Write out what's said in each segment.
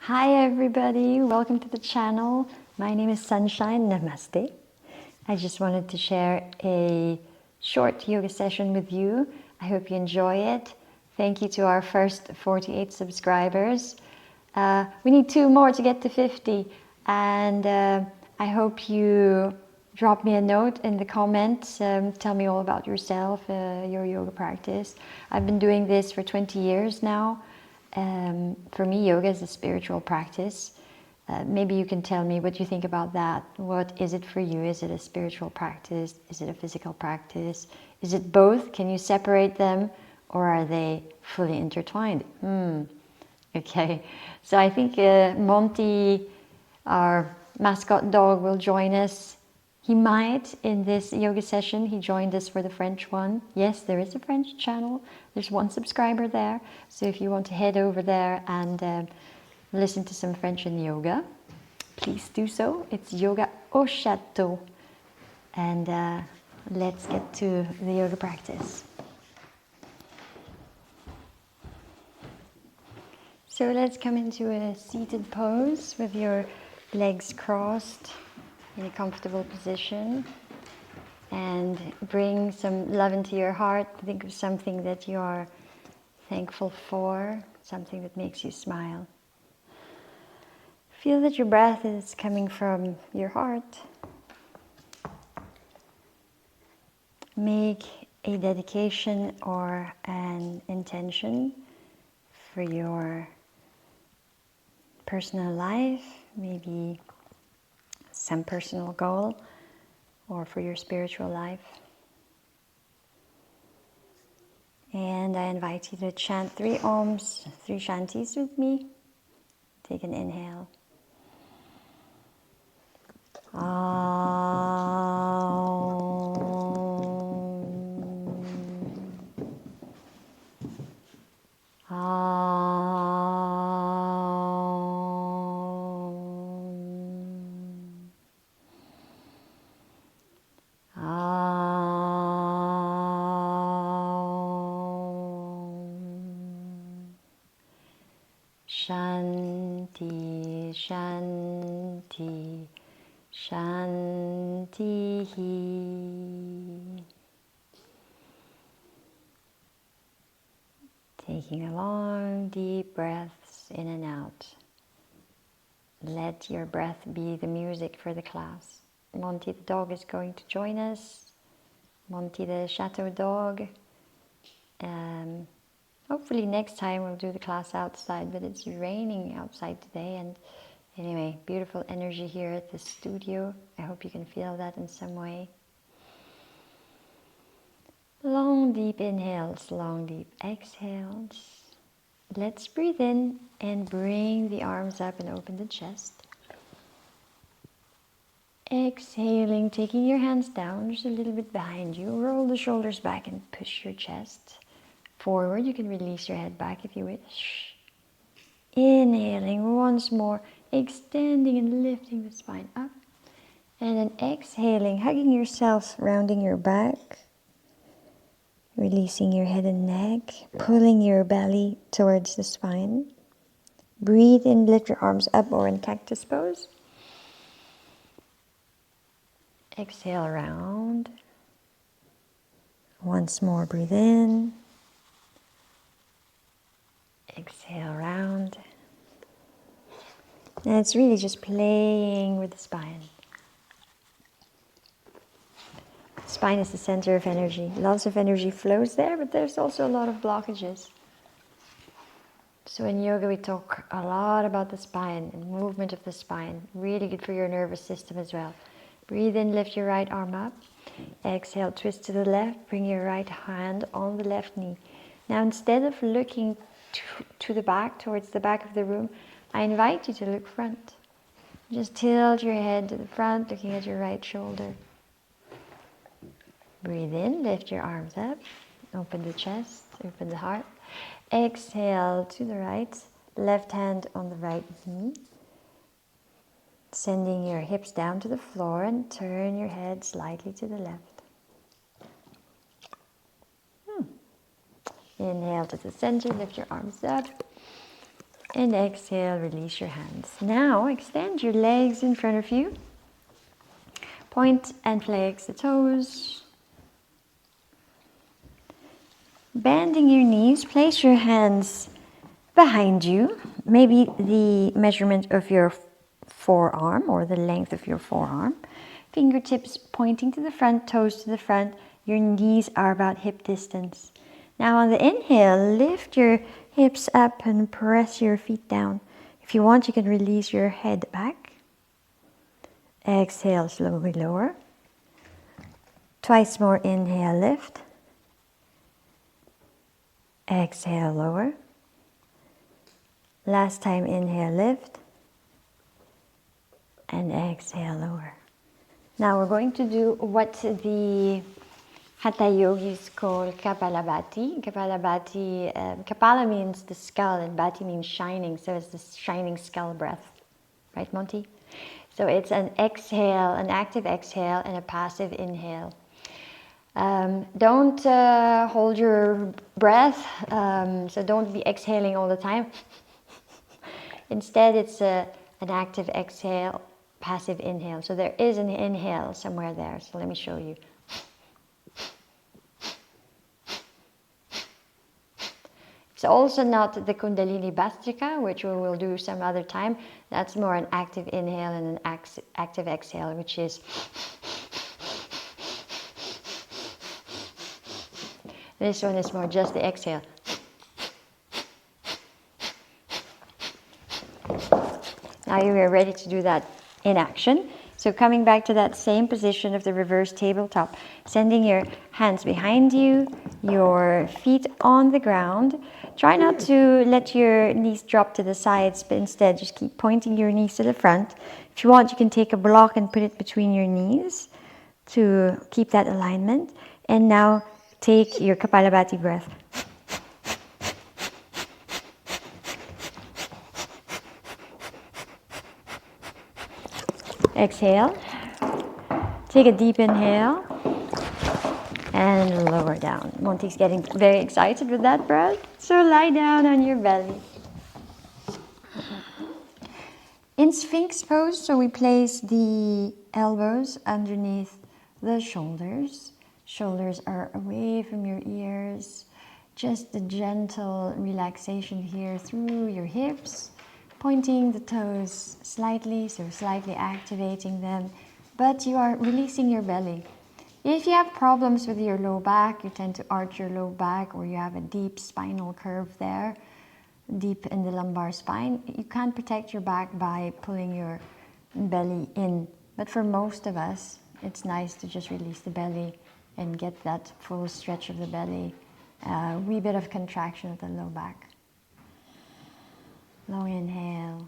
Hi everybody, welcome to the channel. My name is Sunshine. Namaste. I just wanted to share a short yoga session with you. I hope you enjoy it. Thank you to our first 48 subscribers. We need 2 more to get to 50, and I hope you drop me a note in the comments. Tell me all about yourself, your yoga practice. I've been doing this for 20 years now. For me, yoga is a spiritual practice. Maybe you can tell me what you think about that. What is it for you? Is it a spiritual practice? Is it a physical practice? Is it both? Can you separate them? Or are they fully intertwined? Okay, so I think Monty, our mascot dog, will join us. He might in this yoga session. He joined us for the French one. Yes, there is a French channel. There's 1 subscriber there. So if you want to head over there and listen to some French and yoga, please do so. It's Yoga au Château. And let's get to the yoga practice. So let's come into a seated pose with your legs crossed in a comfortable position, and bring some love into your heart. Think of something that you are thankful for, something that makes you smile. Feel that your breath is coming from your heart. Make a dedication or an intention for your personal life, maybe some personal goal, or for your spiritual life. And I invite you to chant 3 Oms, 3 Shantis with me. Take an inhale. Shanti, Shanti, Shanti. Taking a long, deep breaths in and out. Let your breath be the music for the class. Monty the dog is going to join us. Monty the Chateau dog. Hopefully next time we'll do the class outside, but it's raining outside today. And anyway, beautiful energy here at the studio. I hope you can feel that in some way. Long deep inhales, long deep exhales. Let's breathe in and bring the arms up and open the chest. Exhaling, taking your hands down just a little bit behind you. Roll the shoulders back and push your chest forward. You can release your head back if you wish. Inhaling once more, extending and lifting the spine up. And then exhaling, hugging yourself, rounding your back. Releasing your head and neck, pulling your belly towards the spine. Breathe in, lift your arms up or in cactus pose. Exhale, round. Once more, breathe in. Exhale, round. And it's really just playing with the spine. The spine is the center of energy. Lots of energy flows there, but there's also a lot of blockages. So in yoga we talk a lot about the spine and movement of the spine. Really good for your nervous system as well. Breathe in, lift your right arm up. Exhale, twist to the left. Bring your right hand on the left knee. Now instead of looking to the back, towards the back of the room, I invite you to look front. Just tilt your head to the front, looking at your right shoulder. Breathe in, lift your arms up. Open the chest, open the heart. Exhale to the right, left hand on the right knee. Sending your hips down to the floor and turn your head slightly to the left. Inhale to the center, lift your arms up. And exhale, release your hands. Now extend your legs in front of you. Point and flex the toes. Bending your knees, place your hands behind you. Maybe the measurement of your forearm or the length of your forearm. Fingertips pointing to the front, toes to the front. Your knees are about hip distance. Now on the inhale, lift your hips up and press your feet down. If you want, you can release your head back. Exhale, slowly lower. Twice more, inhale, lift. Exhale, lower. Last time, inhale, lift. And exhale, lower. Now we're going to do what the Hatha yogis call Kapalabhati. Kapala means the skull and Bhati means shining, so it's the shining skull breath. Right, Monty? So it's an exhale, an active exhale and a passive inhale. Don't hold your breath, so don't be exhaling all the time. Instead, it's an active exhale, passive inhale. So there is an inhale somewhere there, so let me show you. It's also not the kundalini bhastrika, which we will do some other time. That's more an active inhale and an active exhale, which is this one is more just the exhale. Now you are ready to do that in action. So coming back to that same position of the reverse tabletop, sending your hands behind you, your feet on the ground. Try not to let your knees drop to the sides, but instead just keep pointing your knees to the front. If you want, you can take a block and put it between your knees to keep that alignment. And now take your Kapalabhati breath. Exhale. Take a deep inhale. And lower down. Monty's getting very excited with that breath. So lie down on your belly. In Sphinx pose, so we place the elbows underneath the shoulders. Shoulders are away from your ears. Just a gentle relaxation here through your hips. Pointing the toes slightly, so slightly activating them. But you are releasing your belly. If you have problems with your low back, you tend to arch your low back, or you have a deep spinal curve there, deep in the lumbar spine, you can't protect your back by pulling your belly in. But for most of us, it's nice to just release the belly and get that full stretch of the belly, a wee bit of contraction of the low back. Long inhale,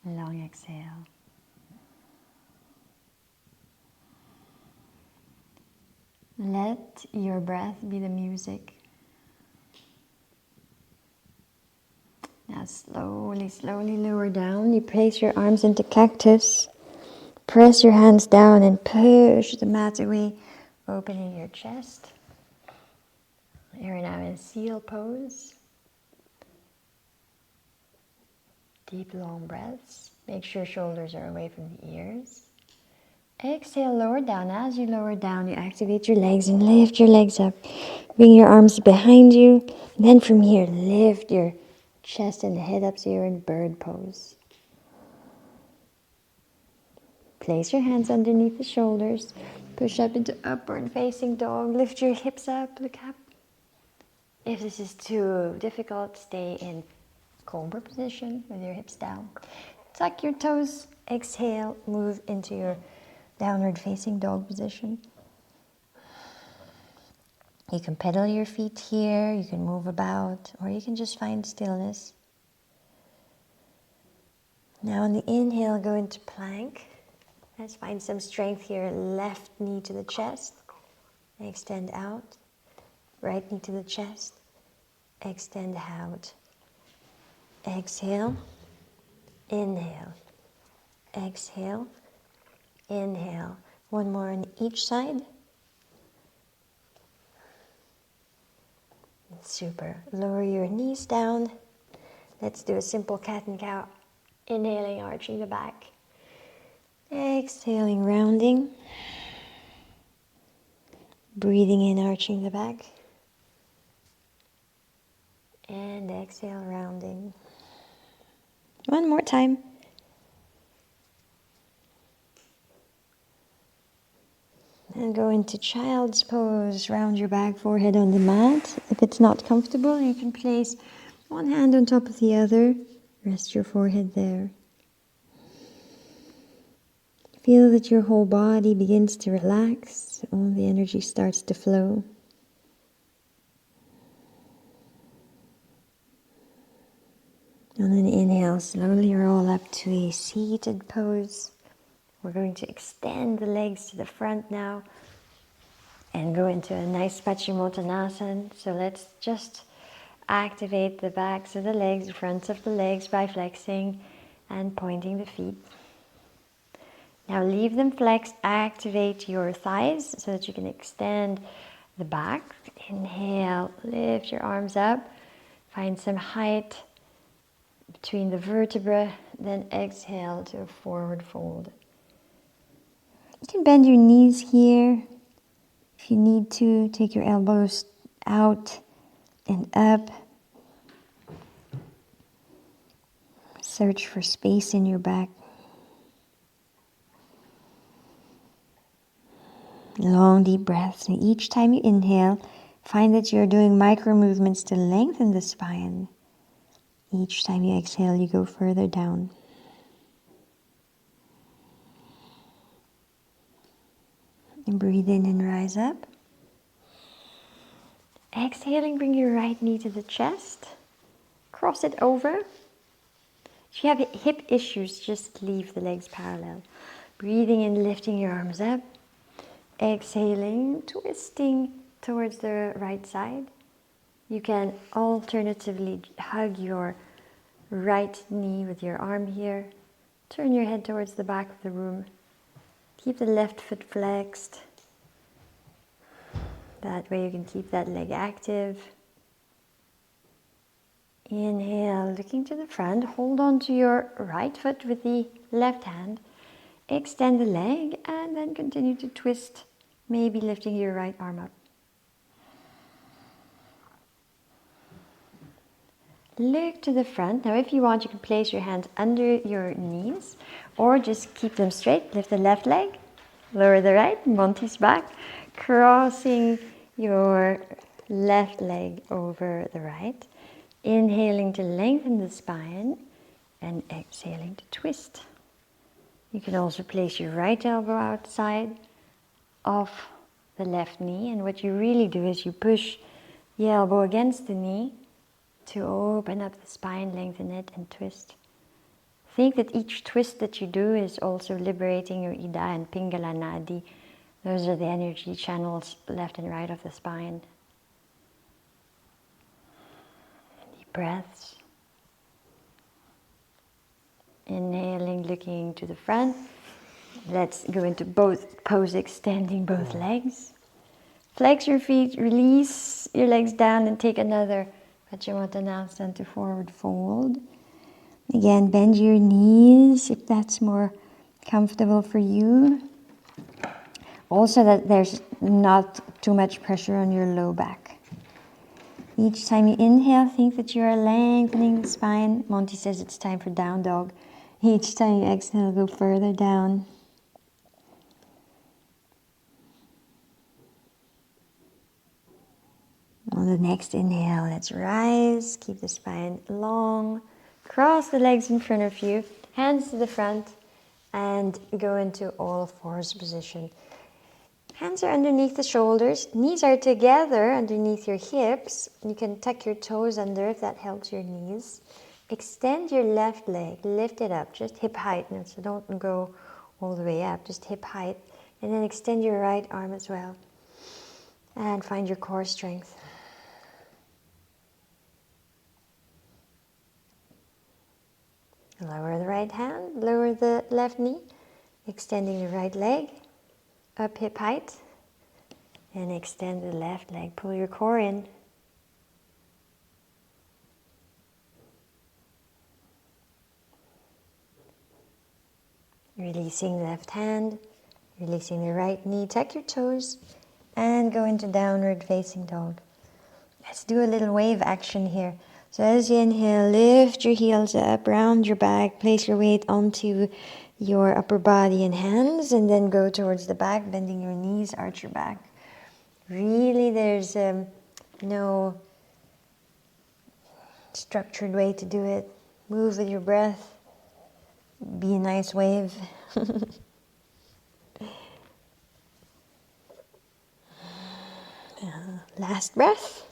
long exhale. Let your breath be the music. Now slowly, slowly lower down. You place your arms into cactus. Press your hands down and push the mat away, opening your chest. You're now in seal pose. Deep, long breaths. Make sure shoulders are away from the ears. Exhale, lower down. As you lower down, you activate your legs and lift your legs up. Bring your arms behind you. And then from here, lift your chest and head up so you're in bird pose. Place your hands underneath the shoulders. Push up into upward facing dog. Lift your hips up, look up. If this is too difficult, stay in cobra position with your hips down. Tuck your toes. Exhale, move into your downward facing dog position. You can pedal your feet here, you can move about, or you can just find stillness. Now on the inhale, go into plank. Let's find some strength here. Left knee to the chest, extend out. Right knee to the chest, extend out. Exhale, inhale, exhale, inhale. One more on each side. Super. Lower your knees down. Let's do a simple cat and cow. Inhaling, arching the back. Exhaling, rounding. Breathing in, arching the back. And exhale, rounding. One more time. And go into child's pose. Round your back, forehead on the mat. If it's not comfortable, you can place one hand on top of the other. Rest your forehead there. Feel that your whole body begins to relax. All the energy starts to flow. On an inhale, slowly roll up to a seated pose. We're going to extend the legs to the front now and go into a nice Paschimottanasana. So let's just activate the backs of the legs, the fronts of the legs by flexing and pointing the feet. Now leave them flexed, activate your thighs so that you can extend the back. Inhale, lift your arms up, find some height between the vertebrae, then exhale to a forward fold. You can bend your knees here. If you need to, take your elbows out and up. Search for space in your back. Long, deep breaths. And each time you inhale, find that you're doing micro movements to lengthen the spine. Each time you exhale, you go further down. And breathe in and rise up. Exhaling, bring your right knee to the chest. Cross it over. If you have hip issues, just leave the legs parallel. Breathing in, lifting your arms up. Exhaling, twisting towards the right side. You can alternatively hug your right knee with your arm here. Turn your head towards the back of the room. Keep the left foot flexed. That way you can keep that leg active. Inhale, looking to the front. Hold on to your right foot with the left hand. Extend the leg and then continue to twist, maybe lifting your right arm up. Look to the front. Now if you want, you can place your hands under your knees or just keep them straight. Lift the left leg, lower the right, Monty's back, crossing your left leg over the right. Inhaling to lengthen the spine and exhaling to twist. You can also place your right elbow outside of the left knee, and what you really do is you push the elbow against the knee to open up the spine, lengthen it and twist. Think that each twist that you do is also liberating your Ida and Pingala Nadi. Those are the energy channels left and right of the spine. Deep breaths. Inhaling, looking to the front. Let's go into both pose, extending both legs. Flex your feet, release your legs down and take another Paschimottanasana to forward fold. Again, bend your knees if that's more comfortable for you. Also that there's not too much pressure on your low back. Each time you inhale, think that you are lengthening the spine. Monty says it's time for down dog. Each time you exhale, go further down. On the next inhale, let's rise. Keep the spine long. Cross the legs in front of you. Hands to the front. And go into all fours position. Hands are underneath the shoulders. Knees are together underneath your hips. You can tuck your toes under if that helps your knees. Extend your left leg, lift it up, just hip height. No, so don't go all the way up, just hip height. And then extend your right arm as well. And find your core strength. Lower the right hand, lower the left knee. Extending the right leg, up hip height. And extend the left leg, pull your core in. Releasing the left hand, releasing the right knee. Tuck your toes and go into downward facing dog. Let's do a little wave action here. So as you inhale, lift your heels up, round your back, place your weight onto your upper body and hands, and then go towards the back, bending your knees, arch your back. Really, there's no structured way to do it. Move with your breath. Be a nice wave. Last breath.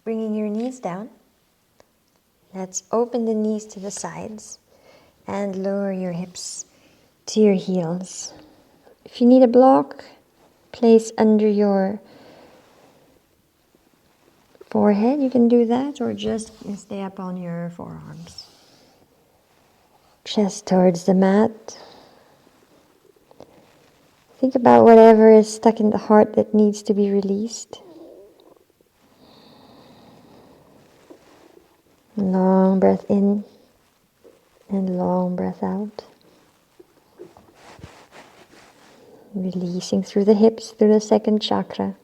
Bringing your knees down. Let's open the knees to the sides and lower your hips to your heels. If you need a block, place under your forehead, you can do that, or just stay up on your forearms. Chest towards the mat. Think about whatever is stuck in the heart that needs to be released. Long breath in and long breath out. Releasing through the hips, through the second chakra.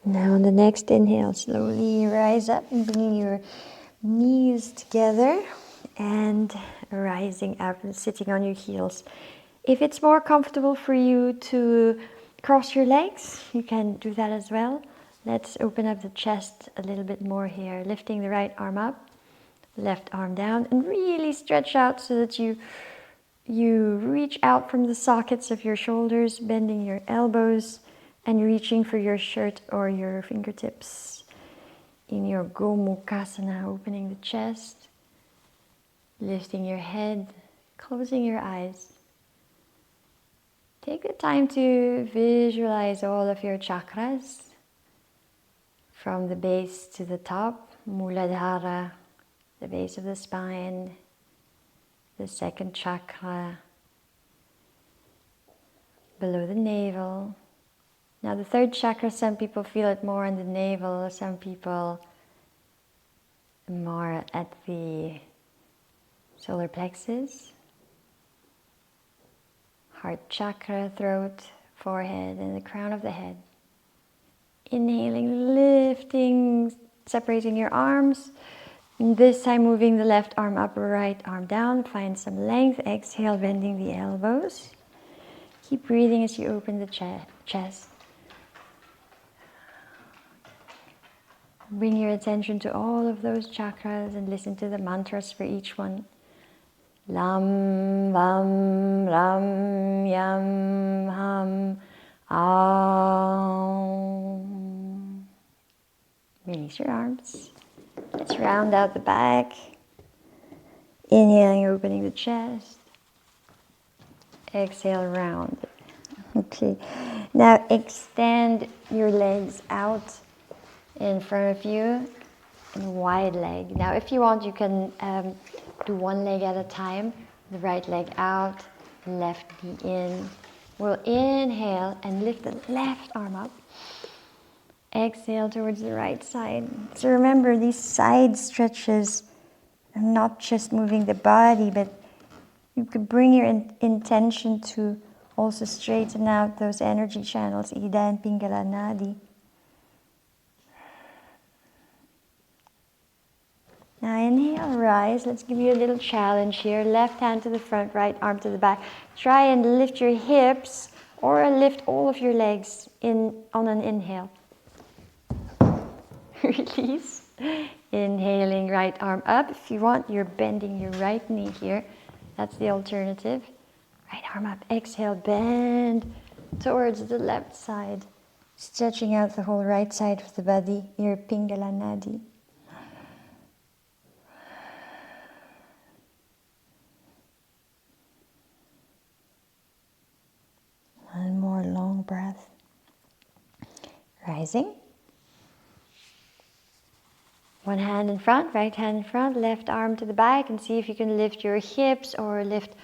Now on the next inhale, slowly rise up and bring your knees together and rising up and sitting on your heels. If it's more comfortable for you to cross your legs, you can do that as well. Let's open up the chest a little bit more here, lifting the right arm up, left arm down, and really stretch out so that you reach out from the sockets of your shoulders, bending your elbows and reaching for your shirt or your fingertips. In your Gomukhasana, opening the chest, lifting your head, closing your eyes. Take the time to visualize all of your chakras from the base to the top, Muladhara, the base of the spine, the second chakra, below the navel. Now the third chakra, some people feel it more in the navel, some people more at the solar plexus. Heart chakra, throat, forehead, and the crown of the head. Inhaling, lifting, separating your arms. And this time moving the left arm up, right arm down. Find some length. Exhale, bending the elbows. Keep breathing as you open the chest. Bring your attention to all of those chakras and listen to the mantras for each one. Lam, Vam, Ram, Yam, Ham, Aum. Release your arms. Let's round out the back. Inhaling, opening the chest. Exhale, round. Okay. Now extend your legs out in front of you in wide leg. Now if you want, you can do one leg at a time. The right leg out, left knee in. We'll inhale and lift the left arm up. Exhale towards the right side. So remember, these side stretches are not just moving the body, but you could bring your intention to also straighten out those energy channels, Ida and Pingala Nadi. Now inhale, rise. Let's give you a little challenge here. Left hand to the front, right arm to the back. Try and lift your hips or lift all of your legs in on an inhale. Release. Inhaling, right arm up. If you want, you're bending your right knee here. That's the alternative. Right arm up. Exhale, bend towards the left side. Stretching out the whole right side of the body, your Pingala Nadi. One more long breath. Rising. One hand in front, right hand in front, left arm to the back, and see if you can lift your hips or lift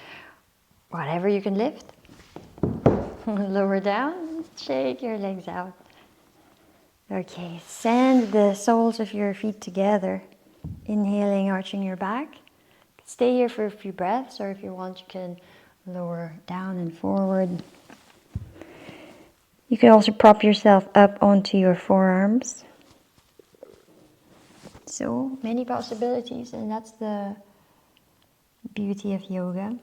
whatever you can lift. Lower down, shake your legs out. Okay, send the soles of your feet together. Inhaling, arching your back. Stay here for a few breaths, or if you want, you can lower down and forward. You can also prop yourself up onto your forearms. So many possibilities, and that's the beauty of yoga.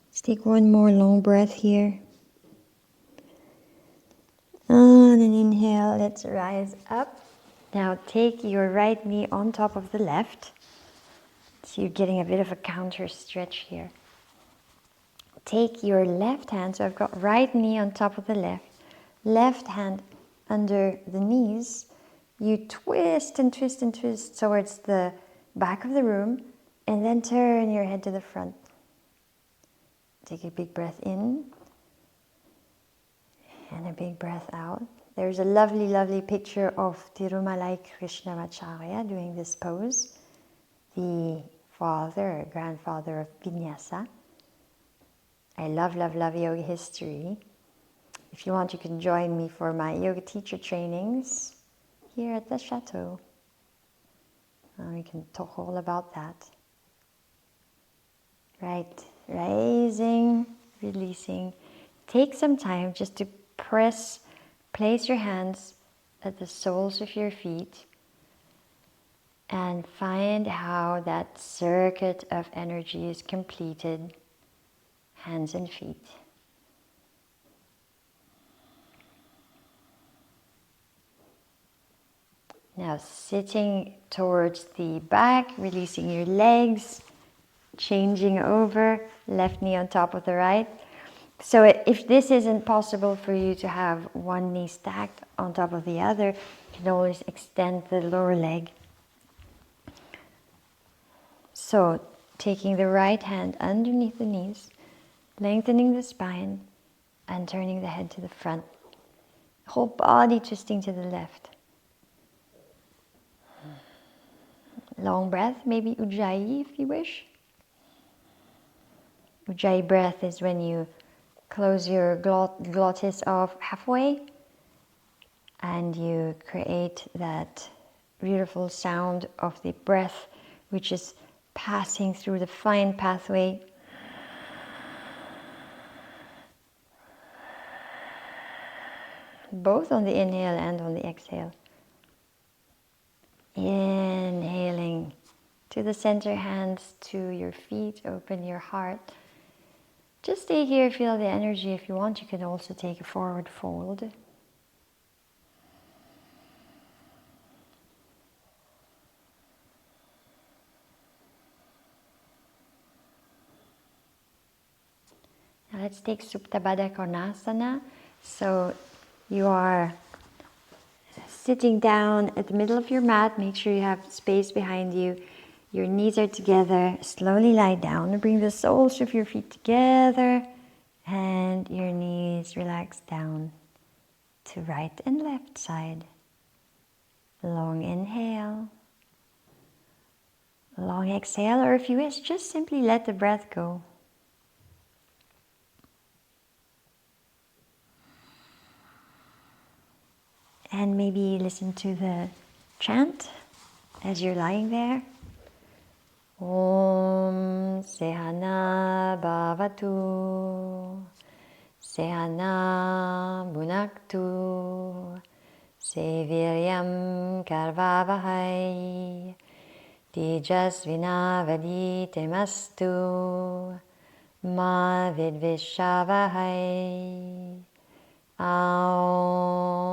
Let's take one more long breath here. On an inhale, let's rise up. Now take your right knee on top of the left. So you're getting a bit of a counter stretch here. Take your left hand, so I've got right knee on top of the left hand under the knees. You twist and twist and twist towards the back of the room, and then turn your head to the front. Take a big breath in, and a big breath out. There's a lovely, lovely picture of Tirumalai Krishnamacharya doing this pose, the father or grandfather of Vinyasa. I love, love, love yoga history. If you want, you can join me for my yoga teacher trainings here at the Chateau. We can talk all about that. Right, rising, releasing. Take some time just to place your hands at the soles of your feet and find how that circuit of energy is completed, hands and feet. Now sitting towards the back, releasing your legs, changing over, left knee on top of the right. So if this isn't possible for you to have one knee stacked on top of the other, you can always extend the lower leg. So taking the right hand underneath the knees, lengthening the spine, and turning the head to the front. Whole body twisting to the left. Long breath, maybe Ujjayi if you wish. Ujjayi breath is when you close your glottis off halfway and you create that beautiful sound of the breath which is passing through the fine pathway. Both on the inhale and on the exhale. Inhaling to the center, hands to your feet, open your heart. Just stay here, feel the energy. If you want, you can also take a forward fold. Now let's take Supta Baddha Konasana. So you are sitting down at the middle of your mat. Make sure you have space behind you. Your knees are together. Slowly lie down and bring the soles of your feet together. And your knees relax down to right and left side. Long inhale. Long exhale, or if you wish, just simply let the breath go. And maybe listen to the chant as you're lying there. Om Sehana Bhavatu Sehana Bhunaktu Seviryam Karvavahai Tejasvinavaditemastu Ma Vidvishavahai. Aum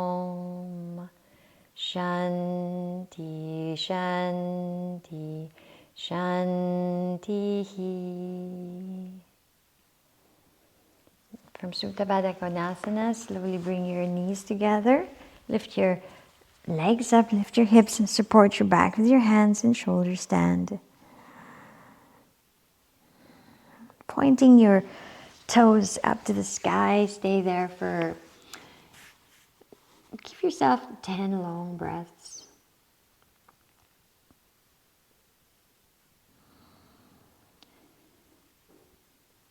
Shanti Shanti Shanti. From Supta Baddha Konasana, slowly bring your knees together. Lift your legs up, lift your hips and support your back with your hands and shoulder stand. Pointing your toes up to the sky, stay there for, give yourself 10 long breaths.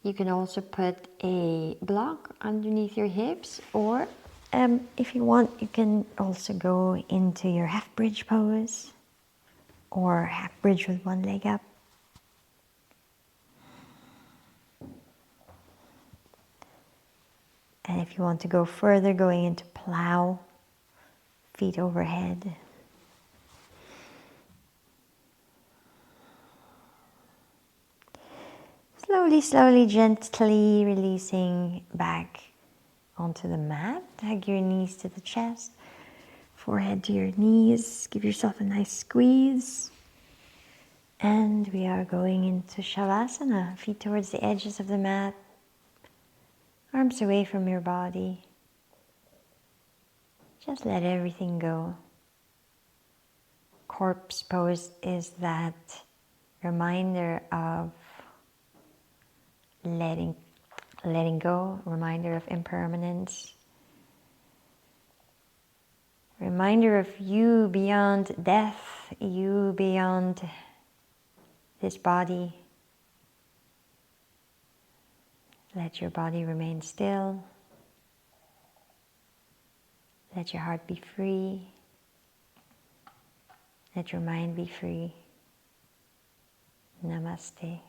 You can also put a block underneath your hips, or if you want, you can also go into your half bridge pose or half bridge with one leg up. And if you want to go further, going into plow, feet overhead. Slowly, slowly, gently releasing back onto the mat. Hug your knees to the chest, forehead to your knees. Give yourself a nice squeeze. And we are going into Shavasana. Feet towards the edges of the mat. Arms away from your body. Just let everything go. Corpse pose is that reminder of letting go, reminder of impermanence, reminder of you beyond death, you beyond this body. Let your body remain still. Let your heart be free. Let your mind be free. Namaste.